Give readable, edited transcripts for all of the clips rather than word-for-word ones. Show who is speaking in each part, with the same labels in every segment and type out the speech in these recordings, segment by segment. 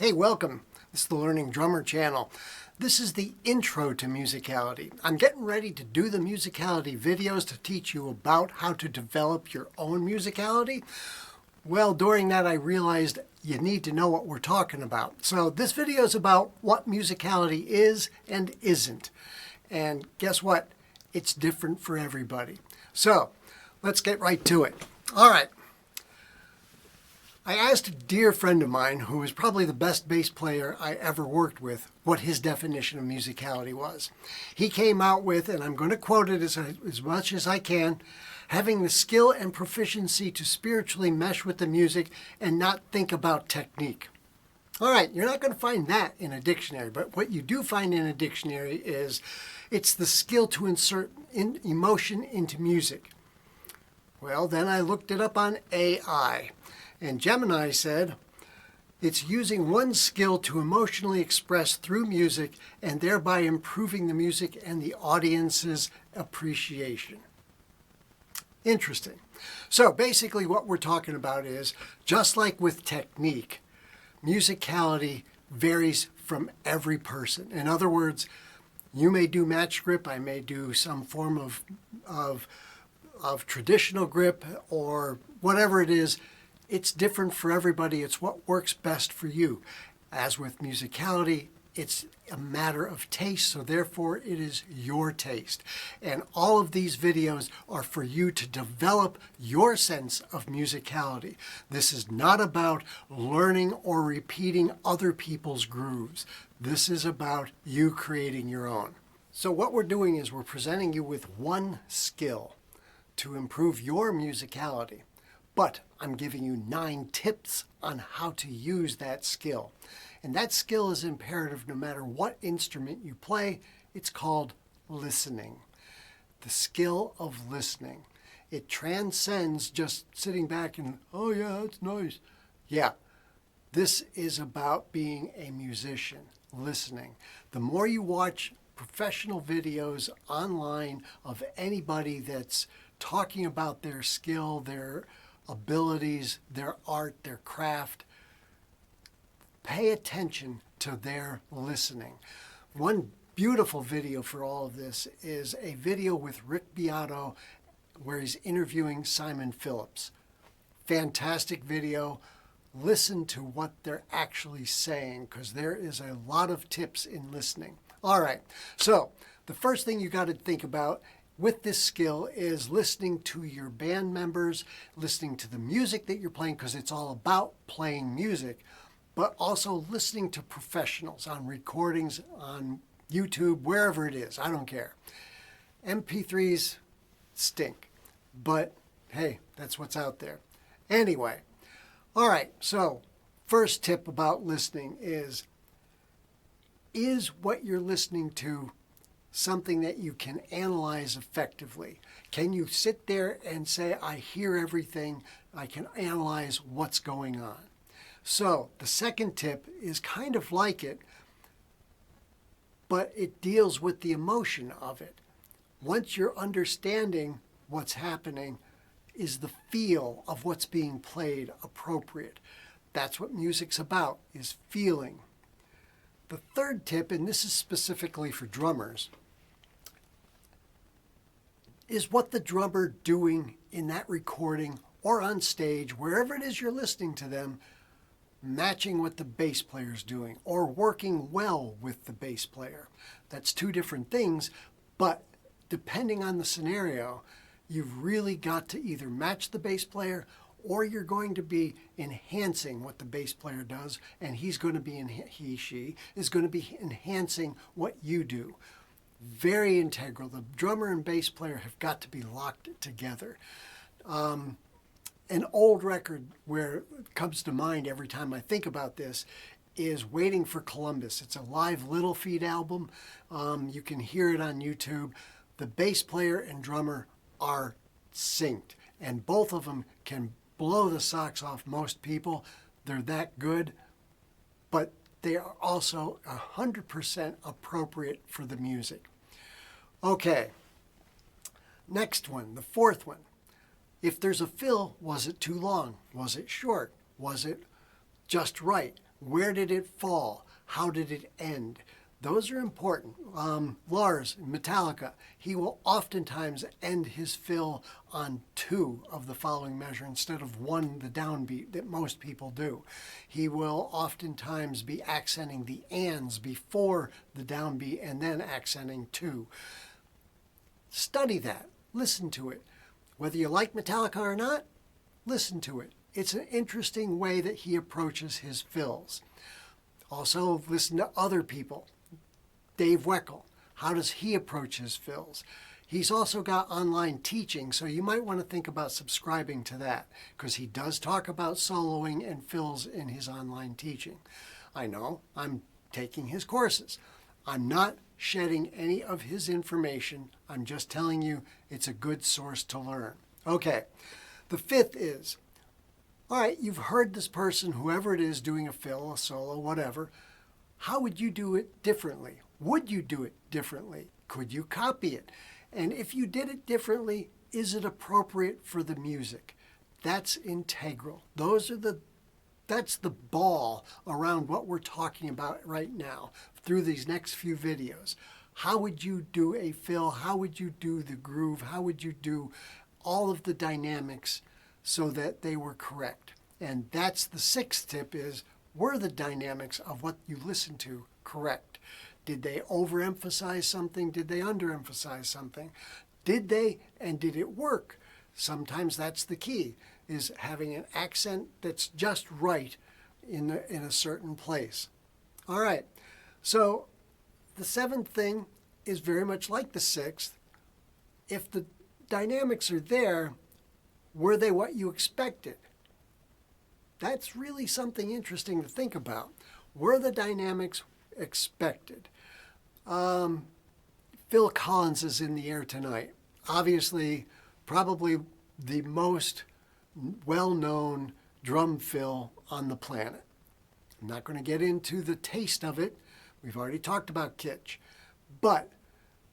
Speaker 1: Hey, welcome. This is the Learning Drummer channel. This is the intro to Musicality. I'm getting ready to do the Musicality videos to teach you about how to develop your own musicality. Well, during that I realized you need to know what we're talking about. So this video is about what musicality is and isn't. And guess what? It's different for everybody. So let's get right to it. All right. I asked a dear friend of mine, who is probably the best bass player I ever worked with, what his definition of musicality was. He came out with, and I'm going to quote it as much as I can, having the skill and proficiency to spiritually mesh with the music and not think about technique. All right, you're not going to find that in a dictionary, but what you do find in a dictionary is it's the skill to insert emotion into music. Well, then I looked it up on AI. And Gemini said, it's using one's skill to emotionally express through music and thereby improving the music and the audience's appreciation. Interesting. So basically what we're talking about is, just like with technique, musicality varies from every person. In other words, you may do match grip, I may do some form of traditional grip or whatever it is. It's different for everybody. It's what works best for you. As with musicality, it's a matter of taste, so therefore it is your taste. And all of these videos are for you to develop your sense of musicality. This is not about learning or repeating other people's grooves. This is about you creating your own. So what we're doing is we're presenting you with one skill to improve your musicality. But I'm giving you 9 tips on how to use that skill. And that skill is imperative no matter what instrument you play. It's called listening. The skill of listening. It transcends just sitting back and, oh yeah, that's nice. Yeah, this is about being a musician, listening. The more you watch professional videos online of anybody that's talking about their skill, their abilities, their art, their craft, pay attention to their listening. One beautiful video for all of this is a video with Rick Beato where he's interviewing Simon Phillips. Fantastic video. Listen to what they're actually saying, because there is a lot of tips in listening. All right, so the first thing you got to think about with this skill is listening to your band members, listening to the music that you're playing, because it's all about playing music, but also listening to professionals on recordings, on YouTube, wherever it is. I don't care. MP3s stink, but hey, that's what's out there. Anyway, all right, so first tip about listening is what you're listening to something that you can analyze effectively? Can you sit there and say, I hear everything, I can analyze what's going on? So the second tip is kind of like it, but it deals with the emotion of it. Once you're understanding what's happening, is the feel of what's being played appropriate? That's what music's about, is feeling. The third tip, and this is specifically for drummers, is what the drummer doing in that recording or on stage, wherever it is you're listening to them, matching what the bass player's doing or working well with the bass player. That's two different things, but depending on the scenario, you've really got to either match the bass player or you're going to be enhancing what the bass player does, and she is going to be enhancing what you do. Very integral. The drummer and bass player have got to be locked together. An old record where it comes to mind every time I think about this is Waiting for Columbus. It's a live Little Feat album. You can hear it on YouTube. The bass player and drummer are synced, and both of them can blow the socks off most people. They're that good, but they are also 100% appropriate for the music. Okay, next one, the fourth one. If there's a fill, was it too long? Was it short? Was it just right? Where did it fall? How did it end? Those are important. Lars, Metallica, he will oftentimes end his fill on 2 of the following measure instead of 1, the downbeat that most people do. He will oftentimes be accenting the ands before the downbeat and then accenting 2. Study that. Listen to it. Whether you like Metallica or not, listen to it. It's an interesting way that he approaches his fills. Also, listen to other people. Dave Weckl, how does he approach his fills? He's also got online teaching, so you might want to think about subscribing to that because he does talk about soloing and fills in his online teaching. I know, I'm taking his courses. I'm not shedding any of his information. I'm just telling you it's a good source to learn. Okay, the 5th is, all right, you've heard this person, whoever it is, doing a fill, a solo, whatever. How would you do it differently? Would you do it differently? Could you copy it? And if you did it differently, is it appropriate for the music? That's integral. That's the ball around what we're talking about right now through these next few videos. How would you do a fill? How would you do the groove? How would you do all of the dynamics so that they were correct? And that's the 6th tip is, were the dynamics of what you listened to correct? Did they overemphasize something? Did they underemphasize something? Did they, and did it work? Sometimes that's the key, is having an accent that's just right in a certain place. All right, so the 7th thing is very much like the 6th. If the dynamics are there, were they what you expected? That's really something interesting to think about. Were the dynamics expected? Phil Collins is in the air tonight. Obviously, probably the most well-known drum fill on the planet. I'm not going to get into the taste of it. We've already talked about kitsch. But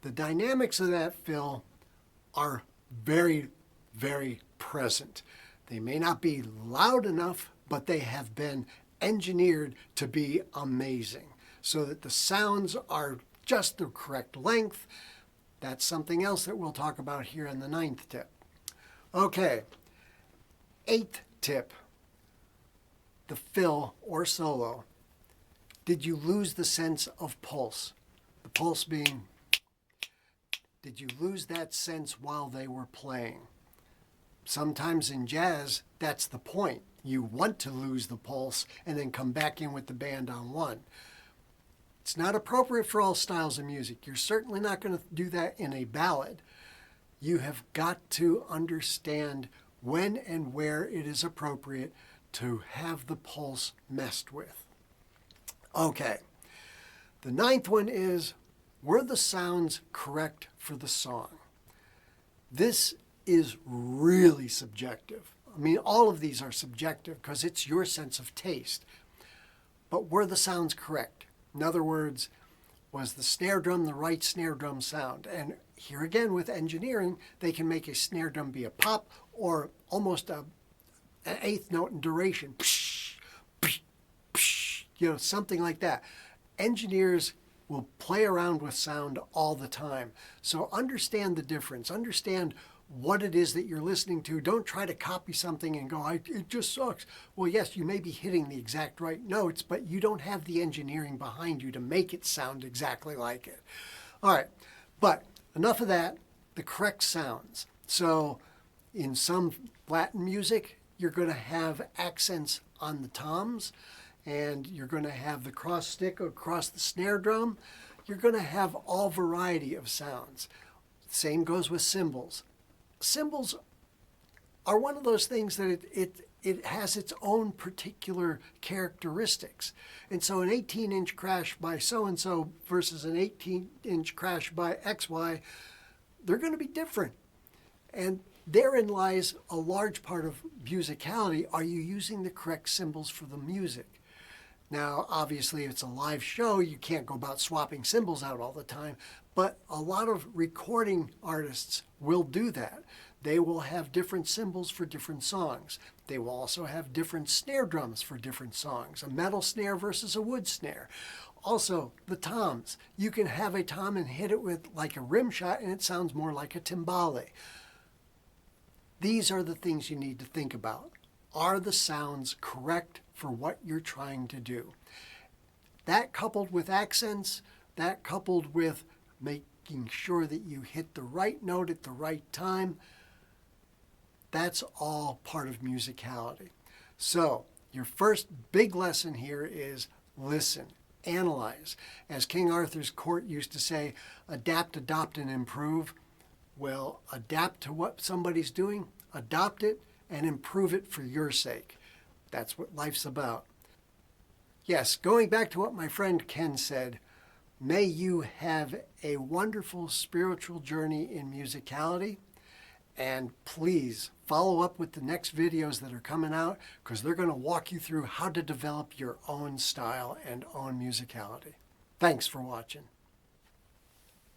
Speaker 1: the dynamics of that fill are very, very present. They may not be loud enough, but they have been engineered to be amazing so that the sounds are just the correct length. That's something else that we'll talk about here in the 9th tip. Okay, 8th tip, the fill or solo. Did you lose the sense of pulse? The pulse being, did you lose that sense while they were playing? Sometimes in jazz, that's the point. You want to lose the pulse and then come back in with the band on 1. It's not appropriate for all styles of music. You're certainly not going to do that in a ballad. You have got to understand when and where it is appropriate to have the pulse messed with. Okay, the 9th one is, were the sounds correct for the song? This is really subjective. I mean, all of these are subjective because it's your sense of taste. But were the sounds correct? In other words, was the snare drum the right snare drum sound? And here again with engineering, they can make a snare drum be a pop or almost an 8th note in duration. Psh, psh, psh, something like that. Engineers will play around with sound all the time. So understand the difference. Understand what it is that you're listening to. Don't try to copy something and go, it just sucks. Well, yes, you may be hitting the exact right notes, but you don't have the engineering behind you to make it sound exactly like it. All right, but enough of that, the correct sounds. So in some Latin music, you're going to have accents on the toms, and you're going to have the cross stick across the snare drum. You're going to have all variety of sounds. Same goes with cymbals. Cymbals are one of those things that it has its own particular characteristics. And so an 18-inch crash by so-and-so versus an 18-inch crash by XY, they're going to be different. And therein lies a large part of musicality. Are you using the correct cymbals for the music? Now, obviously, it's a live show. You can't go about swapping cymbals out all the time. But a lot of recording artists will do that. They will have different cymbals for different songs. They will also have different snare drums for different songs, a metal snare versus a wood snare. Also, the toms. You can have a tom and hit it with like a rim shot and it sounds more like a timbale. These are the things you need to think about. Are the sounds correct for what you're trying to do? That coupled with accents, that coupled with making sure that you hit the right note at the right time, that's all part of musicality. So your first big lesson here is listen, analyze. As King Arthur's court used to say, adapt, adopt, and improve. Well, adapt to what somebody's doing, adopt it, and improve it for your sake. That's what life's about. Yes, going back to what my friend Ken said, may you have a wonderful spiritual journey in musicality. And please follow up with the next videos that are coming out because they're going to walk you through how to develop your own style and own musicality. Thanks for watching.